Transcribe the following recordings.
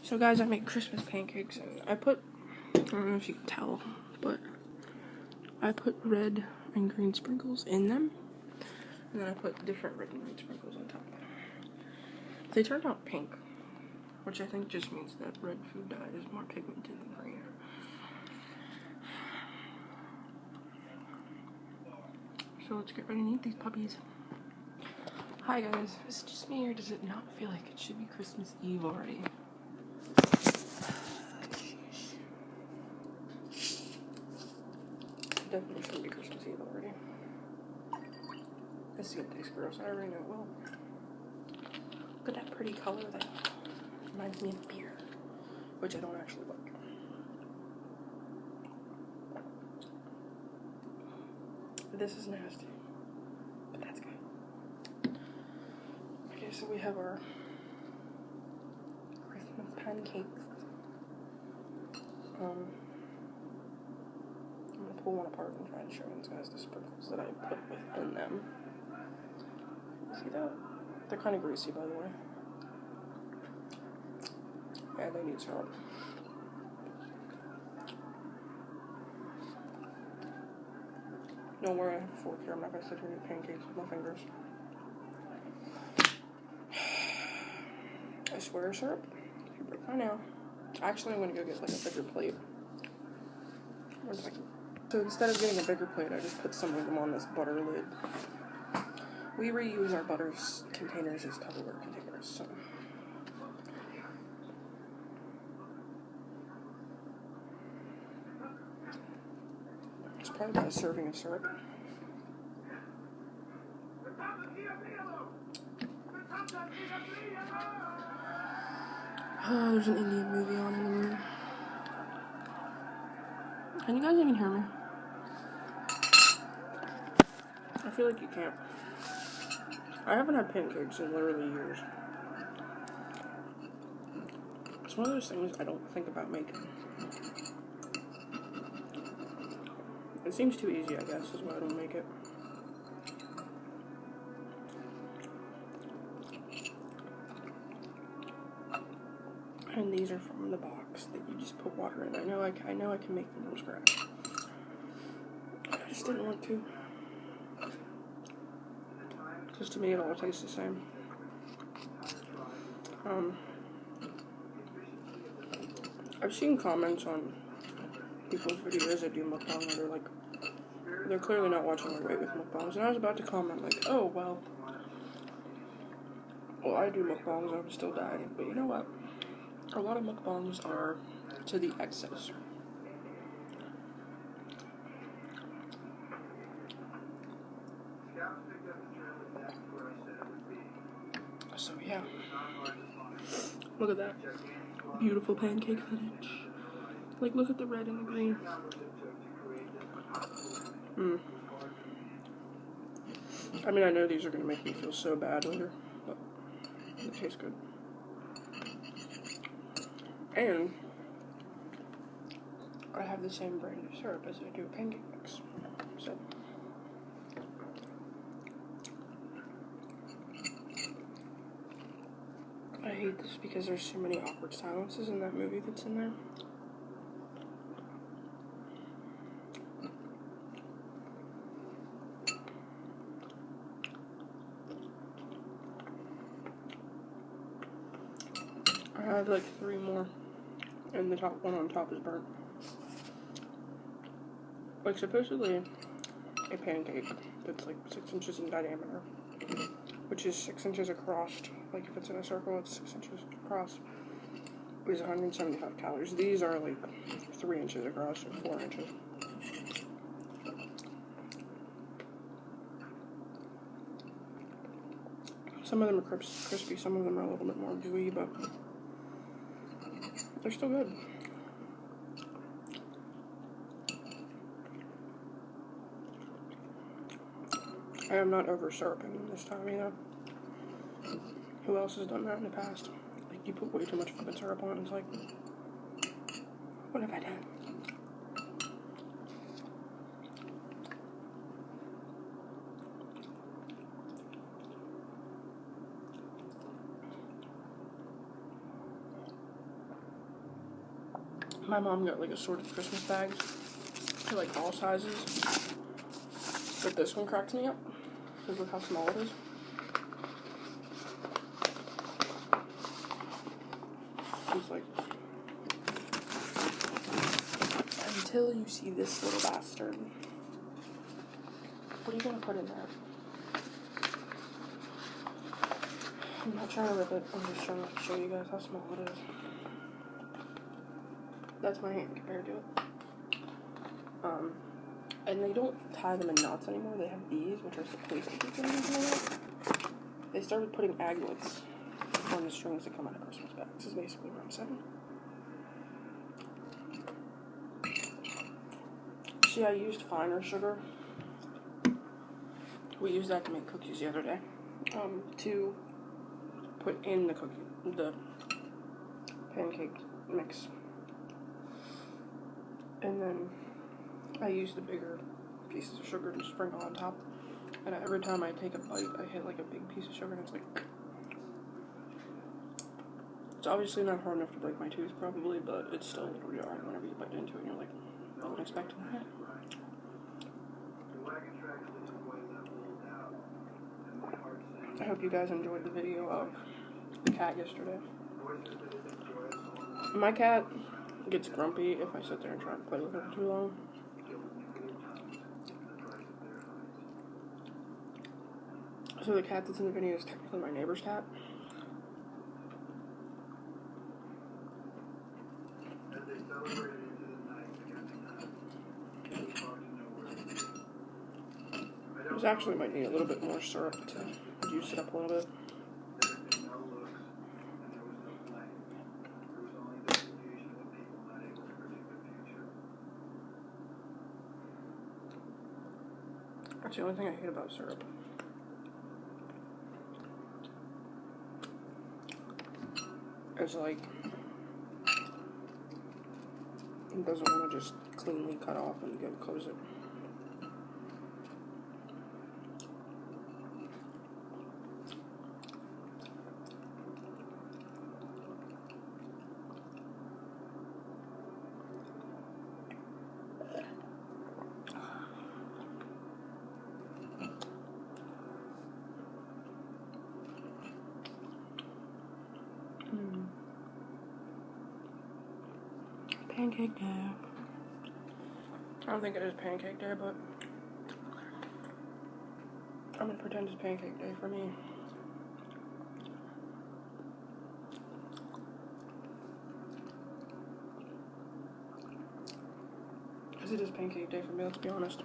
So guys, I make Christmas pancakes, and I don't know if you can tell, but I put red and green sprinkles in them, and then I put different red and green sprinkles on top. They turned out pink, which I think just means that red food dye is more pigmented than green. So let's get ready to eat these puppies. Hi guys, is it just me or does it not feel like it should be Christmas Eve already? Definitely shouldn't be Christmas Eve already. This is gonna taste gross, I already know it will. Look at that pretty color that reminds me of beer, which I don't actually like. This is nasty, but that's good. Okay, so we have our Christmas pancakes. I'm gonna pull one apart and try and show you guys the sprinkles that I put within them. See that? They're kind of greasy, by the way. Yeah, they need syrup. Don't worry, I have a fork here. I'm not gonna sit here and eat pancakes with my fingers. I swear, syrup. If you break my nail. Actually, I'm gonna go get like a bigger plate. So instead of getting a bigger plate, I just put some of them on this butter lid. We reuse our butter containers as Tupperware containers, so. It's probably about a serving of syrup. Oh, there's an Indian movie on in the room. Can you guys even hear me? I feel like you can't. I haven't had pancakes in literally years. It's one of those things I don't think about making. It seems too easy, I guess, is why I don't make it. And these are from the box that you just put water in. I know I can make them from scratch. I just didn't want to. Because to me it all tastes the same. I've seen comments on people's videos that do mukbang where they're like, they're clearly not watching their weight with mukbangs. And I was about to comment like, oh, well, I do mukbangs, I'm still dieting. But you know what? A lot of mukbangs are to the excess. So yeah, look at that beautiful pancake finish. Like, look at the red and the green. I mean, I know these are gonna make me feel so bad later, but it tastes good. And I have the same brand of syrup as I do a pancake mix. So I hate this because there's so many awkward silences in that movie that's in there. I have like 3 more, and the top one on top is burnt. Like, supposedly a pancake that's like 6 inches in diameter, which is 6 inches across, like if it's in a circle it's 6 inches across, is 175 calories. These are like 3 inches across or 4 inches. Some of them are crispy, some of them are a little bit more gooey, but they're still good. I am not over syruping them this time either. Who else has done that in the past? Like, you put way too much fucking syrup on it, and it's like, what have I done? My mom got like assorted Christmas bags. They're like all sizes. But this one cracks me up. Because look how small it is. It's like, until you see this little bastard. What are you gonna put in there? I'm not trying to rip it. I'm just trying to show you guys how small it is. That's my hand compared to it. And they don't tie them in knots anymore. They have these, which are supposed to keep them in knots. They started putting aglets on the strings that come out of Christmas bags. This is basically what I'm saying. See, I used finer sugar. We used that to make cookies the other day. To put in the pancake mix. And then I use the bigger pieces of sugar to sprinkle on top. And every time I take a bite, I hit like a big piece of sugar and it's like... It's obviously not hard enough to break my tooth probably, but it's still a little jarring whenever you bite into it and you're like, I wasn't expecting that. I hope you guys enjoyed the video of the cat yesterday. My cat gets grumpy if I sit there and try to play with her for too long. So the cat that's in the video is technically my neighbor's cat. This actually might need a little bit more syrup to juice it up a little bit. That's the only thing I hate about syrup. It's like, it doesn't want to just cleanly cut off and go close it. Pancake day. I don't think it is pancake day, but I'm gonna pretend it's pancake day for me. Because it is pancake day for me, let's be honest.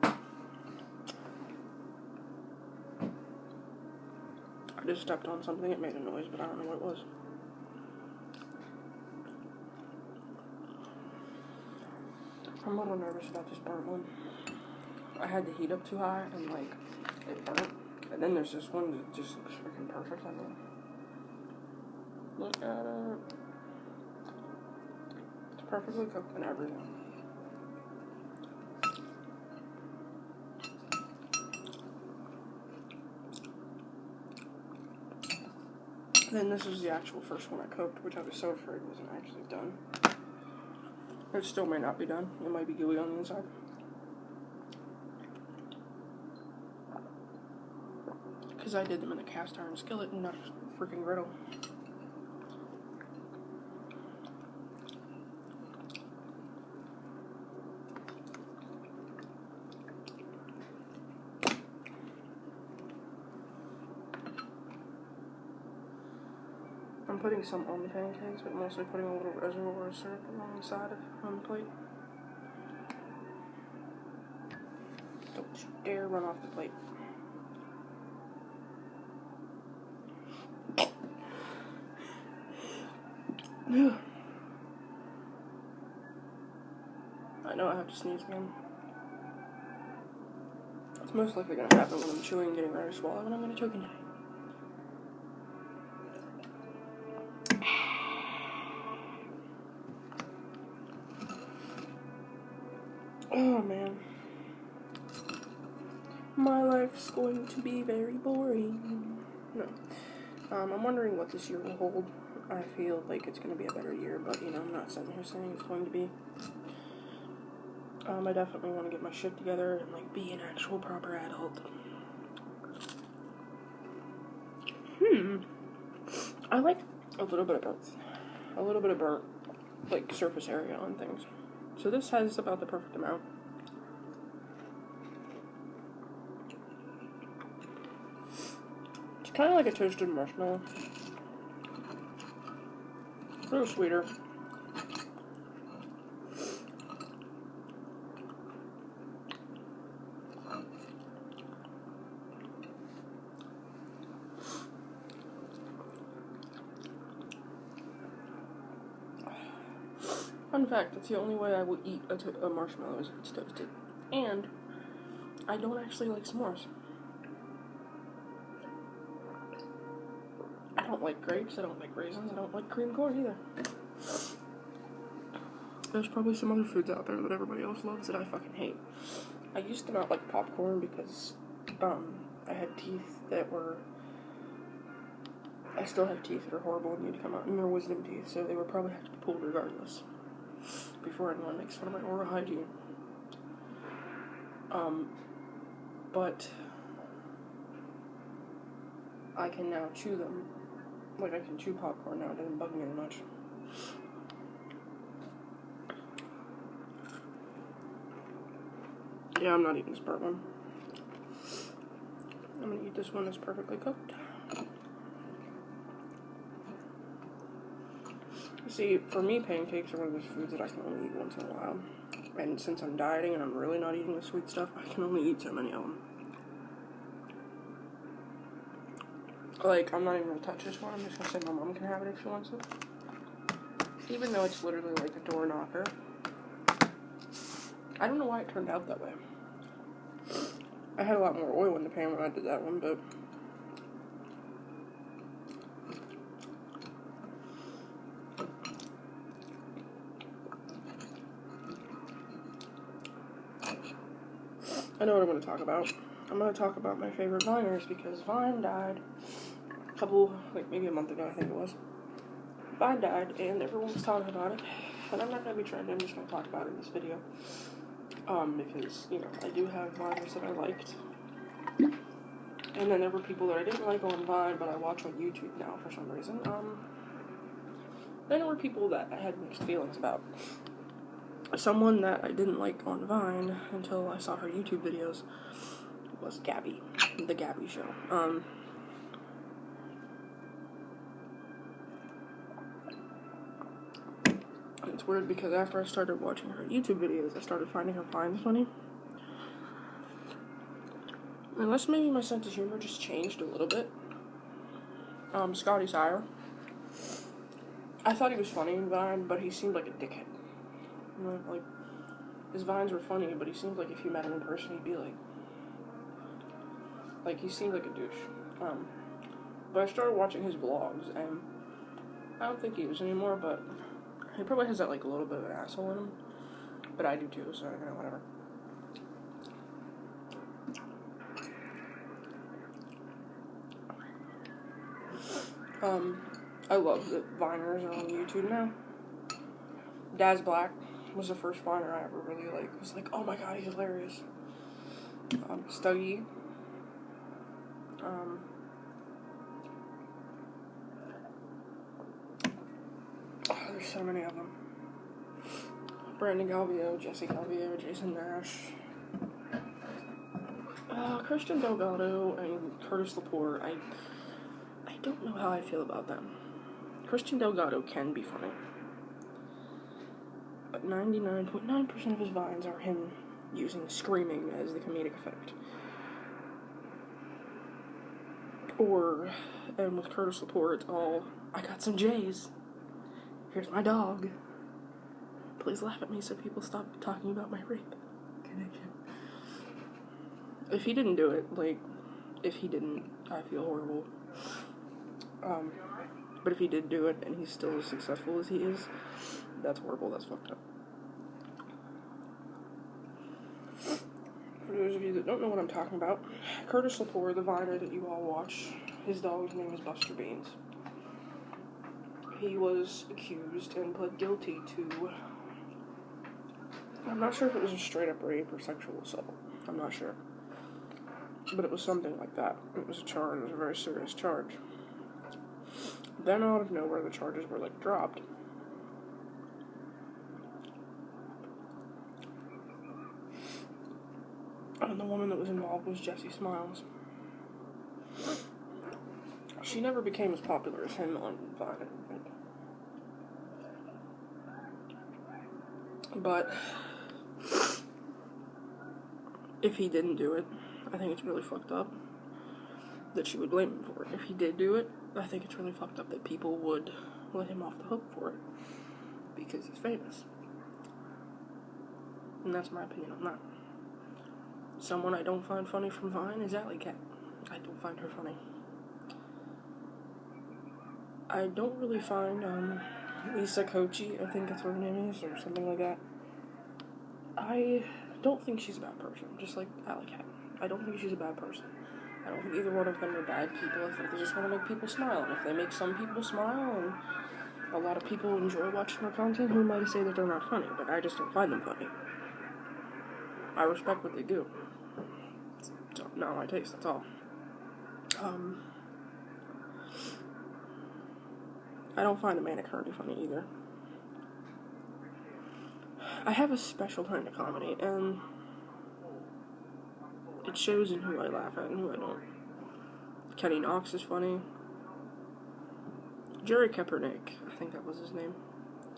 I just stepped on something, it made a noise, but I don't know what it was. I'm a little nervous about this burnt one. I had the heat up too high and like it burnt. And then there's this one that just looks freaking perfect. I mean, look at it. It's perfectly cooked and everything. And then this is the actual first one I cooked, which I was so afraid wasn't actually done. It still may not be done. It might be gooey on the inside. Because I did them in a cast iron skillet and not a freaking griddle. I'm putting some on the pancakes, but mostly putting a little reservoir of syrup along the side on the plate. Don't you dare run off the plate. I know I have to sneeze again. It's most likely going to happen when I'm chewing, getting ready to swallow, and I'm going to choke and die. Oh man. My life's going to be very boring. No. I'm wondering what this year will hold. I feel like it's going to be a better year, but, you know, I'm not sitting here saying it's going to be. I definitely want to get my shit together and, like, be an actual proper adult. I like a little bit of both. A little bit of burnt, like, surface area on things. So this has about the perfect amount. It's kind of like a toasted marshmallow. A little sweeter. Fun fact, that's the only way I will eat a marshmallow is if it's toasted. And I don't actually like s'mores. I don't like grapes, I don't like raisins, I don't like cream corn either. There's probably some other foods out there that everybody else loves that I fucking hate. I used to not like popcorn because I had teeth that were... I still have teeth that are horrible and need to come out, and they're wisdom teeth, so they would probably have to be pulled regardless. Before anyone makes fun of my oral hygiene. But I can now chew them. Like, I can chew popcorn now, it doesn't bug me as much. Yeah, I'm not eating this burnt one. I'm gonna eat this one that's perfectly cooked. See, for me, pancakes are one of those foods that I can only eat once in a while. And since I'm dieting and I'm really not eating the sweet stuff, I can only eat so many of them. Like, I'm not even gonna touch this one. I'm just gonna say my mom can have it if she wants it. Even though it's literally like a door knocker. I don't know why it turned out that way. I had a lot more oil in the pan when I did that one, but... I know what I'm going to talk about. I'm going to talk about my favorite Viners because Vine died a couple, like maybe a month ago, I think it was. Vine died and everyone was talking about it. And I'm not going to be trending, I'm just going to talk about it in this video. Because, you know, I do have Viners that I liked. And then there were people that I didn't like on Vine, but I watch on YouTube now for some reason. Then there were people that I had mixed feelings about. Someone that I didn't like on Vine until I saw her YouTube videos was Gabby, the Gabby Show. It's weird because after I started watching her YouTube videos, I started finding her Vines funny. Unless maybe my sense of humor just changed a little bit. Scotty Sire. I thought he was funny in Vine, but he seemed like a dickhead. You know, like, his Vines were funny, but he seemed like if you met him in person, he'd be like he seemed like a douche. But I started watching his vlogs, and I don't think he is anymore, but he probably has that, like, a little bit of an asshole in him. But I do too, so, you know, whatever. I love that Viners are on YouTube now. Daz Black was the first Viner I ever really, like, was like, oh my god, he's hilarious. Stuggy. There's so many of them. Brandon Galvio, Jesse Galvio, Jason Nash. Christian Delgado and Curtis Lepore. I don't know how I feel about them. Christian Delgado can be funny. But 99.9% of his Vines are him using screaming as the comedic effect. And with Curtis Lepore, it's all, I got some J's. Here's my dog. Please laugh at me so people stop talking about my rape connection. If he didn't do it, I feel horrible. But if he did do it and he's still as successful as he is, that's horrible, that's fucked up. For those of you that don't know what I'm talking about, Curtis Lepore, the Viner that you all watch, His dog's name is Buster Beans. He was accused and pled guilty to, I'm not sure if it was a straight up rape or sexual assault. I'm not sure. But it was something like that. It was a charge. It was a very serious charge. Then out of nowhere, the charges were, like, dropped. And the woman that was involved was Jessie Smiles. She never became as popular as him on Vine, I don't think. But if he didn't do it, I think it's really fucked up that she would blame him for it. If he did do it, I think it's really fucked up that people would let him off the hook for it because he's famous. And that's my opinion on that. Someone I don't find funny from Vine is Alley Cat. I don't find her funny. I don't really find Lisa Kochi, I think that's what her name is, or something like that. I don't think she's a bad person, just like Alley Cat. I don't think she's a bad person. I don't think either one of them are bad people. I think they just want to make people smile. And if they make some people smile, and a lot of people enjoy watching their content, who am I to say that they're not funny? But I just don't find them funny. I respect what they do. It's not my taste, that's all. I don't find Amanda Kearney funny either. I have a special kind of comedy, and it shows in who I laugh at and who I don't. Kenny Knox is funny. Jerry Kaepernick, I think that was his name,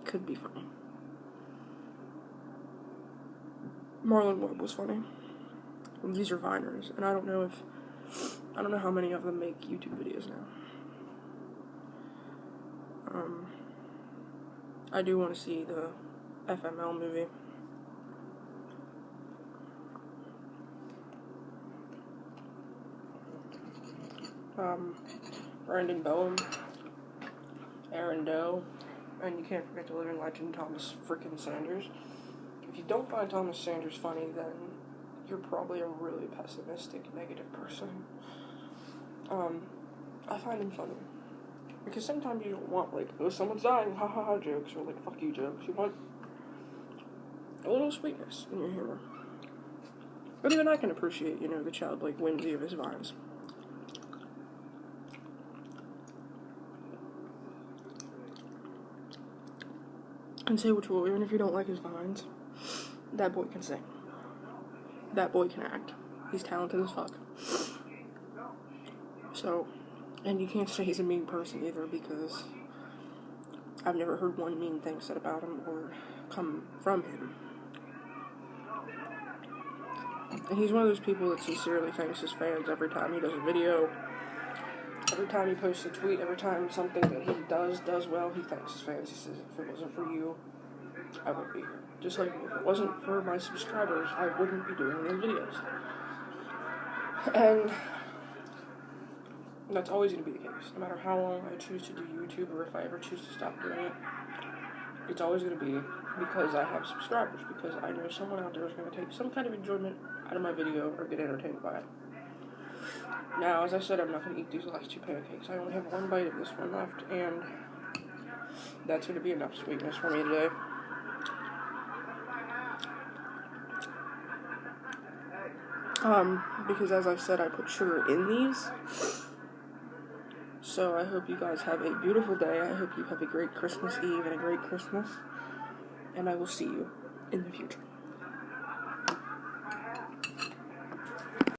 could be funny. Marlon Webb was funny. And these are Viners, and I don't know how many of them make YouTube videos now. I do want to see the FML movie. Brandon Bowen, Aaron Doe, and you can't forget the living legend Thomas frickin' Sanders. If you don't find Thomas Sanders funny, then you're probably a really pessimistic, negative person. I find him funny. Because sometimes you don't want, like, oh, someone's dying, ha ha ha jokes, or, like, fuck you jokes. You want a little sweetness in your humor. But even I can appreciate, the childlike whimsy of his vines. And say what you will, even if you don't like his vines, that boy can sing. That boy can act. He's talented as fuck. So, and you can't say he's a mean person either, because I've never heard one mean thing said about him or come from him. And he's one of those people that sincerely thanks his fans every time he does a video, every time he posts a tweet, every time something that he does well, he thanks his fans. He says, if it wasn't for you, I wouldn't be here. Just like me. If it wasn't for my subscribers, I wouldn't be doing these videos. And that's always going to be the case. No matter how long I choose to do YouTube, or if I ever choose to stop doing it, it's always going to be because I have subscribers, because I know someone out there is going to take some kind of enjoyment out of my video or get entertained by it. Now, as I said, I'm not going to eat these last two pancakes. I only have one bite of this one left, and that's going to be enough sweetness for me today. Because as I said, I put sugar in these. So I hope you guys have a beautiful day. I hope you have a great Christmas Eve and a great Christmas. And I will see you in the future.